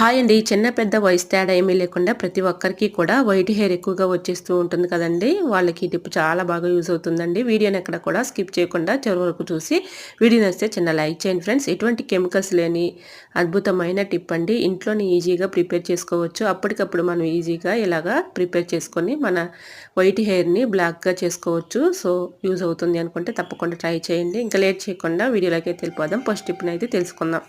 Hi అండి. చిన్న పెద్ద వయసు తేడా ఏమీ లేకుండా ప్రతి ఒక్కరికి కూడా వైట్ హెయిర్ ఎక్కువగా వచ్చేస్తూ ఉంటుంది కదండీ! వాళ్ళకి ఈ టిప్ చాలా బాగా యూజ్ అవుతుందండి. వీడియోని ఎక్కడ కూడా స్కిప్ చేయకుండా చివరి వరకు చూసి వీడియో నచ్చితే చిన్న లైక్ చేయండి ఫ్రెండ్స్. ఎటువంటి కెమికల్స్ లేని అద్భుతమైన టిప్ అండి. ఇంట్లోనే ఈజీగా ప్రిపేర్ చేసుకోవచ్చు. అప్పటికప్పుడు మనం ఈజీగా ఇలాగా ప్రిపేర్ చేసుకొని మన వైట్ హెయిర్‌ని బ్లాక్‌గా చేసుకోవచ్చు. సో, యూజ్ అవుతుంది అనుకుంటే తప్పకుండా ట్రై చేయండి. ఇంకా లేట్ చేయకుండా వీడియోలోకి వెళ్ళిపోదాం. ఫస్ట్ టిప్‌నైతే తెలుసుకుందాం.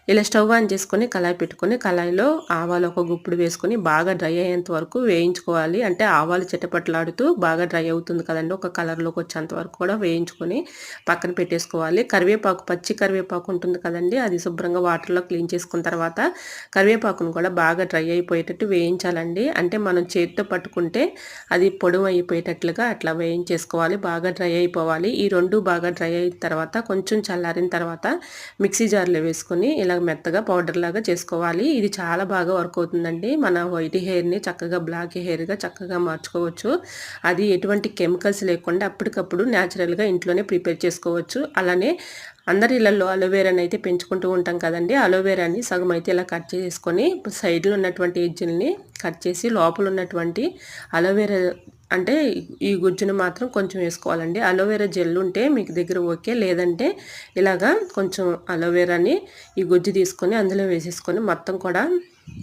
ఇలా స్టవ్ ఆన్ చేసుకొని కళాయి పెట్టుకొని కళాయిలో ఆవాలు ఒక గుప్పుడు వేసుకొని బాగా డ్రై అయ్యేంత వరకు వేయించుకోవాలి. అంటే ఆవాలు చిటపటలాడుతూ బాగా డ్రై అవుతుంది కదండీ! ఒక కలర్‌లోకి వచ్చేంత వరకు కూడా వేయించుకొని పక్కన పెట్టేసుకోవాలి. కరివేపాకు, పచ్చి కరివేపాకు ఉంటుంది కదండీ! అది శుభ్రంగా వాటర్‌లో క్లీన్ చేసుకున్న తర్వాత కరివేపాకును కూడా బాగా డ్రై అయిపోయేటట్టు వేయించాలండి. అంటే మనం చేతితో పట్టుకుంటే అది పొడవు అయిపోయేటట్లుగా అట్లా వేయించేసుకోవాలి. బాగా డ్రై అయిపోవాలి. ఈ 2 బాగా డ్రై అయిన తర్వాత కొంచెం చల్లారిన తర్వాత మిక్సీ జార్‌లో వేసుకొని ఇలా మెత్తగా పౌడర్ లాగా చేసుకోవాలి. ఇది చాలా బాగా వర్క్ అవుతుందండి. మన వైట్ హెయిర్‌ని చక్కగా బ్లాక్ హెయిర్‌గా చక్కగా మార్చుకోవచ్చు. అది ఎటువంటి కెమికల్స్ లేకుండా అప్పటికప్పుడు న్యాచురల్‌గా ఇంట్లోనే ప్రిపేర్ చేసుకోవచ్చు. అలానే అందరి ఇళ్లల్లో అలోవెరాని అయితే పెంచుకుంటూ ఉంటాం కదండీ! అలోవెరాని సగం అయితే ఇలా కట్ చేసుకొని సైడ్‌లో ఉన్నటువంటి ఎడ్జ్‌లని కట్ చేసి లోపల ఉన్నటువంటి అలోవెరా అంటే ఈ గుజ్జును మాత్రం కొంచెం వేసుకోవాలండి. అలోవెరా జెల్ ఉంటే మీకు దగ్గర ఓకే. లేదంటే ఇలాగా కొంచెం అలోవెరాని ఈ గుజ్జు తీసుకొని అందులో వేసేసుకొని మొత్తం కూడా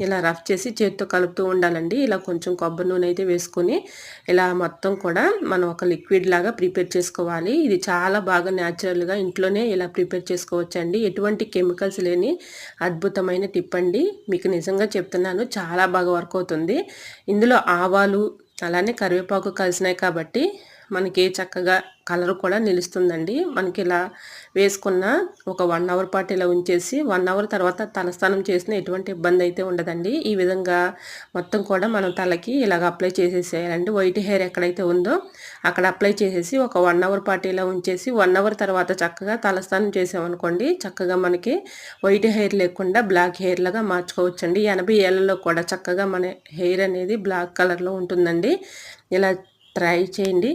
ఇలా రఫ్ చేసి చేత్తో కలుపుతూ ఉండాలండి. ఇలా కొంచెం కొబ్బరి నూనె అయితే వేసుకొని ఇలా మొత్తం కూడా మనం ఒక లిక్విడ్ లాగా ప్రిపేర్ చేసుకోవాలి. ఇది చాలా బాగా న్యాచురల్‌గా ఇంట్లోనే ఇలా ప్రిపేర్ చేసుకోవచ్చండి. ఎటువంటి కెమికల్స్ లేని అద్భుతమైన టిప్ అండి. మీకు నిజంగా చెప్తున్నాను చాలా బాగా వర్క్ అవుతుంది. ఇందులో ఆవాలు అలానే కరివేపాకు కలిసినాయి కాబట్టి మనకి చక్కగా కలర్ కూడా నిలుస్తుందండి. మనకి ఇలా వేసుకున్న ఒక 1 అవర్ పాటు ఇలా ఉంచేసి 1 అవర్ తర్వాత తలస్నానం చేసినా ఎటువంటి ఇబ్బంది అయితే ఉండదండి. ఈ విధంగా మొత్తం కూడా మనం తలకి ఇలాగ అప్లై చేసేసేయాలండి. వైట్ హెయిర్ ఎక్కడైతే ఉందో అక్కడ అప్లై చేసేసి ఒక 1 అవర్ పాటు ఇలా ఉంచేసి 1 అవర్ తర్వాత చక్కగా తలస్నానం చేసామనుకోండి చక్కగా మనకి వైట్ హెయిర్ లేకుండా బ్లాక్ హెయిర్ లాగా మార్చుకోవచ్చండి. 80 ఏళ్లలో కూడా చక్కగా మన హెయిర్ అనేది బ్లాక్ కలర్‌లో ఉంటుందండి. ఇలా ట్రై చేయండి.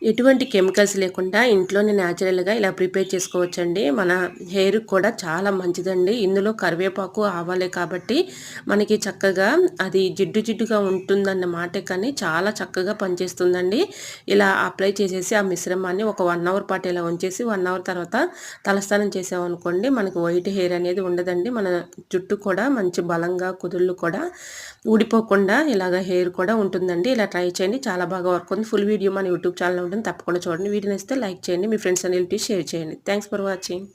ఎటువంటి కెమికల్స్ లేకుండా ఇంట్లోనే న్యాచురల్‌గా ఇలా ప్రిపేర్ చేసుకోవచ్చండి. మన హెయిర్‌కి కూడా చాలా మంచిదండి. ఇందులో కరివేపాకు, ఆవాలే కాబట్టి మనకి చక్కగా అది జిడ్డు జిడ్డుగా ఉంటుందన్న మాటే కానీ చాలా చక్కగా పనిచేస్తుందండి. ఇలా అప్లై చేసేసి ఆ మిశ్రమాన్ని ఒక 1 అవర్ పాటు ఇలా ఉంచేసి 1 అవర్ తర్వాత తలస్నానం చేసామనుకోండి మనకి వైట్ హెయిర్ అనేది ఉండదండి. మన జుట్టు కూడా మంచి బలంగా కుదుళ్ళు కూడా ఊడిపోకుండా ఇలాగ హెయిర్ కూడా ఉంటుందండి. ఇలా ట్రై చేయండి. చాలా బాగా వర్క్ అవుతుంది. ఫుల్ వీడియో మన యూట్యూబ్ ఛానెల్‌లో ఉంటుంది. తప్పకుండా చూడండి. వీడియో నచ్చితే లైక్ చేయండి. మీ ఫ్రెండ్స్ అండ్ రిలేటివ్స్ షేర్ చేయండి. Thanks for watching.